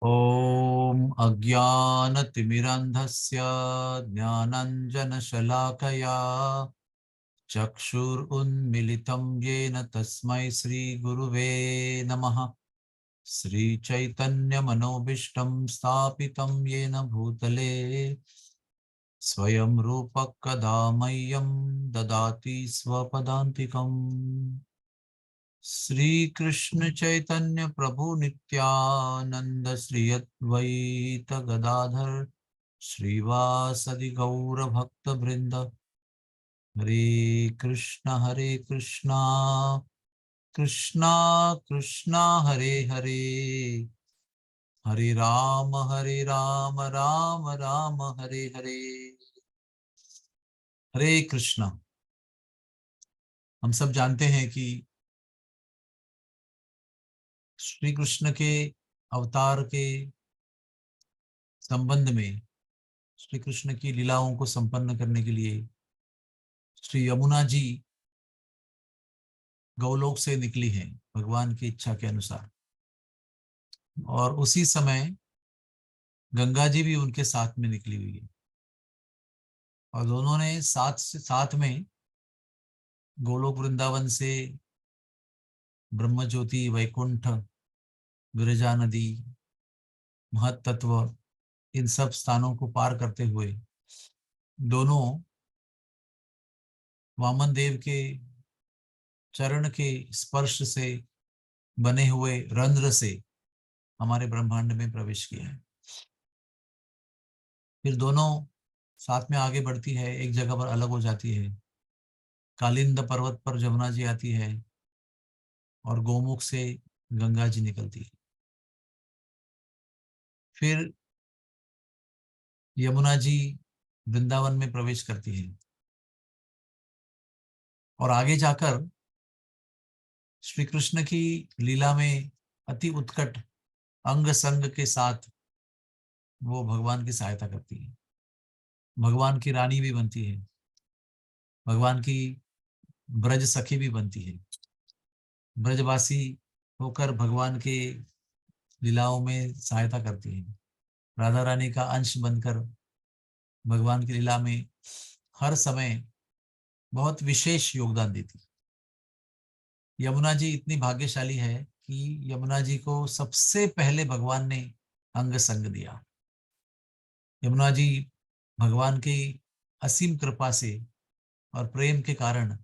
ॐ अज्ञानतिमिरन्धस्य ज्ञानाञ्जनशलाकया चक्षुरुन्मिलितं येन तस्मै श्रीगुरुवे नमः। श्रीचैतन्यमनोभीष्टं स्थापितं येन भूतले स्वयं रूपः कदा मह्यं ददाति स्वपदान्तिकम्। श्री कृष्ण चैतन्य प्रभु नित्यानंद श्री अद्वैत गदाधर श्रीवासदि गौर भक्त वृंद। हरे कृष्णा कृष्णा कृष्णा हरे हरे, हरे राम राम राम हरे हरे। हरे कृष्णा। हम सब जानते हैं कि श्री कृष्ण के अवतार के संबंध में, श्री कृष्ण की लीलाओं को संपन्न करने के लिए श्री यमुना जी गौलोक से निकली हैं भगवान की इच्छा के अनुसार, और उसी समय गंगा जी भी उनके साथ में निकली हुई है। और दोनों ने साथ में गोलोक वृंदावन से ब्रह्म ज्योति, वैकुंठ, विरजा नदी, महत तत्व, इन सब स्थानों को पार करते हुए दोनों वामन देव के चरण के स्पर्श से बने हुए रंध्र से हमारे ब्रह्मांड में प्रवेश किया है। फिर दोनों साथ में आगे बढ़ती है, एक जगह पर अलग हो जाती है। कालिंद पर्वत पर जमुना जी आती है और गोमुख से गंगा जी निकलती है। फिर यमुना जी वृंदावन में प्रवेश करती है और आगे जाकर श्री कृष्ण की लीला में अति उत्कट अंग संग के साथ वो भगवान की सहायता करती है, भगवान की रानी भी बनती है, भगवान की ब्रज सखी भी बनती है। ब्रजवासी होकर भगवान के लीलाओं में सहायता करती है, राधा रानी का अंश बनकर भगवान की लीला में हर समय बहुत विशेष योगदान देती है। यमुना जी इतनी भाग्यशाली है कि यमुना जी को सबसे पहले भगवान ने अंग संग दिया। यमुना जी भगवान की असीम कृपा से और प्रेम के कारण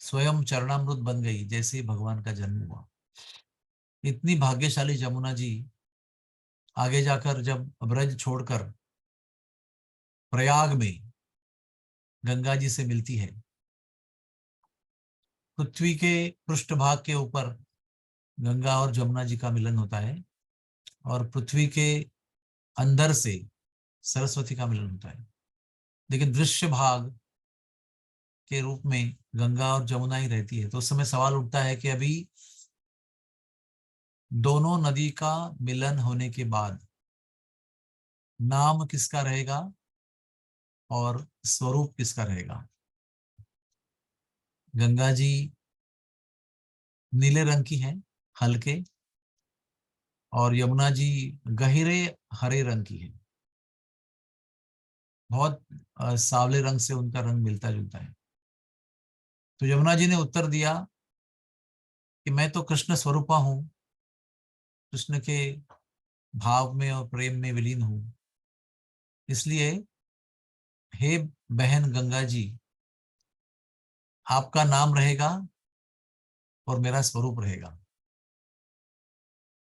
स्वयं चरणामृत बन गई जैसे भगवान का जन्म हुआ। इतनी भाग्यशाली यमुना जी आगे जाकर जब ब्रज छोड़कर प्रयाग में गंगा जी से मिलती है, पृथ्वी के पृष्ठभाग के ऊपर गंगा और जमुना जी का मिलन होता है और पृथ्वी के अंदर से सरस्वती का मिलन होता है। लेकिन दृश्य भाग के रूप में गंगा और जमुना ही रहती है। तो उस समय सवाल उठता है कि अभी दोनों नदी का मिलन होने के बाद नाम किसका रहेगा और स्वरूप किसका रहेगा। गंगा जी नीले रंग की है, हल्के, और यमुना जी गहरे हरे रंग की है। बहुत सांवले रंग से उनका रंग मिलता जुलता है। तो यमुना जी ने उत्तर दिया कि मैं तो कृष्ण स्वरूपा हूँ, कृष्ण के भाव में और प्रेम में विलीन हूँ। इसलिए हे बहन गंगा जी, आपका नाम रहेगा और मेरा स्वरूप रहेगा।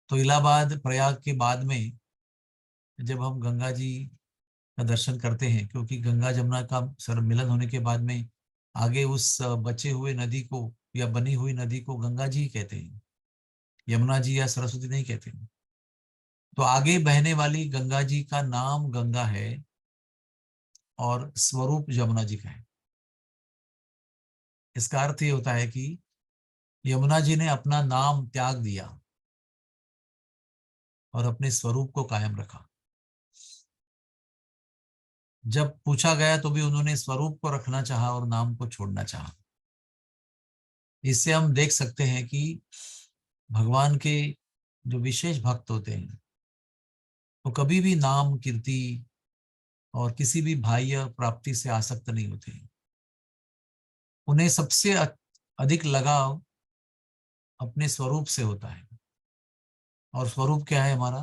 तो इलाहाबाद प्रयाग के बाद में जब हम गंगा जी का दर्शन करते हैं, क्योंकि गंगा जमुना का सर मिलन होने के बाद में आगे उस बचे हुए नदी को या बनी हुई नदी को गंगा जी ही कहते हैं, यमुना जी या सरस्वती नहीं कहते हैं। तो आगे बहने वाली गंगा जी का नाम गंगा है और स्वरूप यमुना जी का है। इसका अर्थ ये होता है कि यमुना जी ने अपना नाम त्याग दिया और अपने स्वरूप को कायम रखा। जब पूछा गया तो भी उन्होंने स्वरूप को रखना चाहा और नाम को छोड़ना चाहा। इससे हम देख सकते हैं कि भगवान के जो विशेष भक्त होते हैं वो कभी भी नाम कीर्ति और किसी भी बाह्य प्राप्ति से आसक्त नहीं होते। उन्हें सबसे अधिक लगाव अपने स्वरूप से होता है, और स्वरूप क्या है हमारा?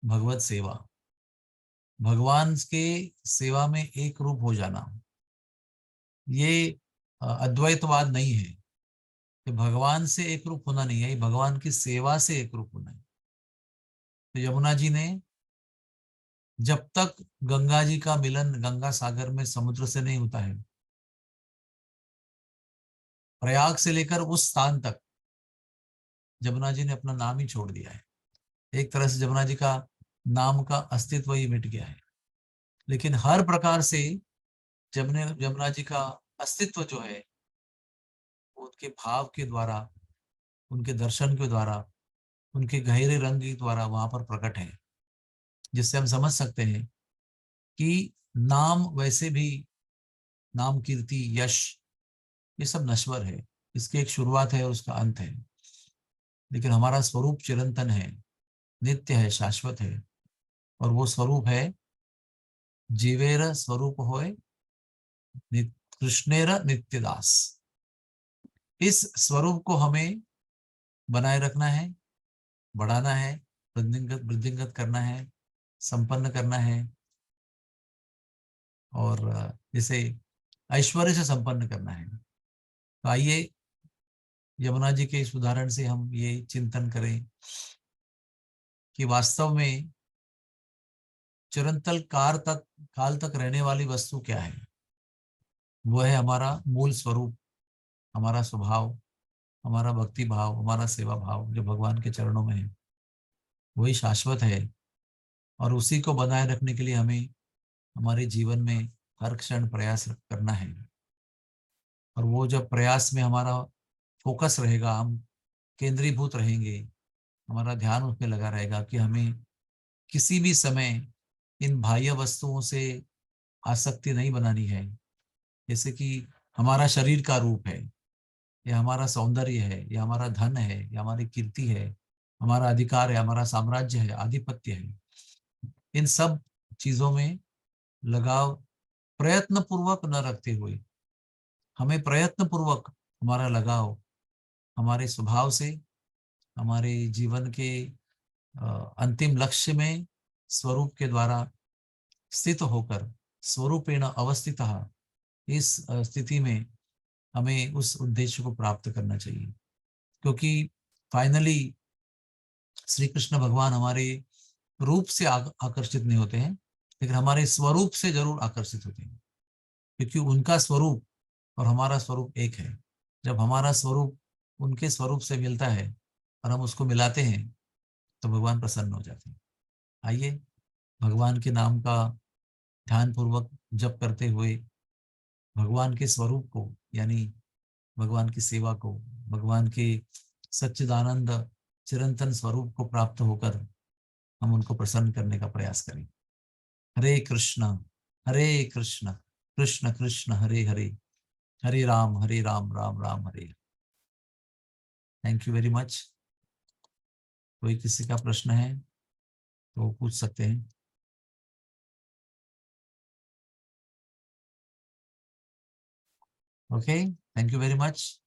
भगवत सेवा, भगवान के सेवा में एक रूप हो जाना। ये अद्वैतवाद नहीं है कि भगवान से एक रूप होना नहीं है, ये भगवान की सेवा से एक रूप होना है। तो यमुना जी ने, जब तक गंगा जी का मिलन गंगा सागर में समुद्र से नहीं होता है, प्रयाग से लेकर उस स्थान तक जमुना जी ने अपना नाम ही छोड़ दिया है। एक तरह से जमुना जी का नाम का अस्तित्व ही मिट गया है। लेकिन हर प्रकार से जमुना जी का अस्तित्व जो है, उनके भाव के द्वारा, उनके दर्शन के द्वारा, उनके गहरे रंग के द्वारा वहां पर प्रकट है, जिससे हम समझ सकते हैं कि नाम वैसे भी, नाम कीर्ति यश, ये सब नश्वर है। इसकी एक शुरुआत है और उसका अंत है। लेकिन हमारा स्वरूप चिरंतन है, नित्य है, शाश्वत है। और वो स्वरूप है जीवेर स्वरूप होए कृष्णेर नित्यदास। इस स्वरूप को हमें बनाए रखना है, बढ़ाना है, वृद्धिंगत करना है, संपन्न करना है, और इसे ऐश्वर्य से संपन्न करना है। तो आइए यमुना जी के इस उदाहरण से हम ये चिंतन करें कि वास्तव में चिरंतन काल तक रहने वाली वस्तु क्या है? वो है हमारा मूल स्वरूप, हमारा स्वभाव, हमारा भक्ति भाव, हमारा सेवा भाव जो भगवान के चरणों में है। वही शाश्वत है, और उसी को बनाए रखने के लिए हमें हमारे जीवन में हर क्षण प्रयास करना है। और वो जब प्रयास में हमारा फोकस रहेगा, हम केंद्रीभूत रहेंगे, हमारा ध्यान उसमें लगा रहेगा कि हमें किसी भी समय इन बाह्य वस्तुओं से आसक्ति नहीं बनानी है। जैसे कि हमारा शरीर का रूप है, या हमारा सौंदर्य है, या हमारा धन है, या हमारी कीर्ति है, हमारा अधिकार है, हमारा साम्राज्य है, आधिपत्य है, इन सब चीजों में लगाव प्रयत्न पूर्वक न रखते हुए, हमें प्रयत्न पूर्वक हमारा लगाव हमारे स्वभाव से, हमारे जीवन के अंतिम लक्ष्य में स्वरूप के द्वारा स्थित होकर, स्वरूपेण अवस्थितः, इस स्थिति में हमें उस उद्देश्य को प्राप्त करना चाहिए। क्योंकि फाइनली श्री कृष्ण भगवान हमारे रूप से आकर्षित नहीं होते हैं, लेकिन हमारे स्वरूप से जरूर आकर्षित होते हैं। क्योंकि उनका स्वरूप और हमारा स्वरूप एक है। जब हमारा स्वरूप उनके स्वरूप से मिलता है और हम उसको मिलाते हैं, तो भगवान प्रसन्न हो जाते हैं। आइए भगवान के नाम का ध्यान पूर्वक जप करते हुए भगवान के स्वरूप को, यानी भगवान की सेवा को, भगवान के सच्चिदानंद चिरंतन स्वरूप को प्राप्त होकर हम उनको प्रसन्न करने का प्रयास करें। Hare Krishna Krishna Krishna Hare Hare, Hare Ram Ram Ram Hare. Thank you very much. कोई किसी का प्रश्न है तो पूछ सकते हैं। Okay, thank you very much.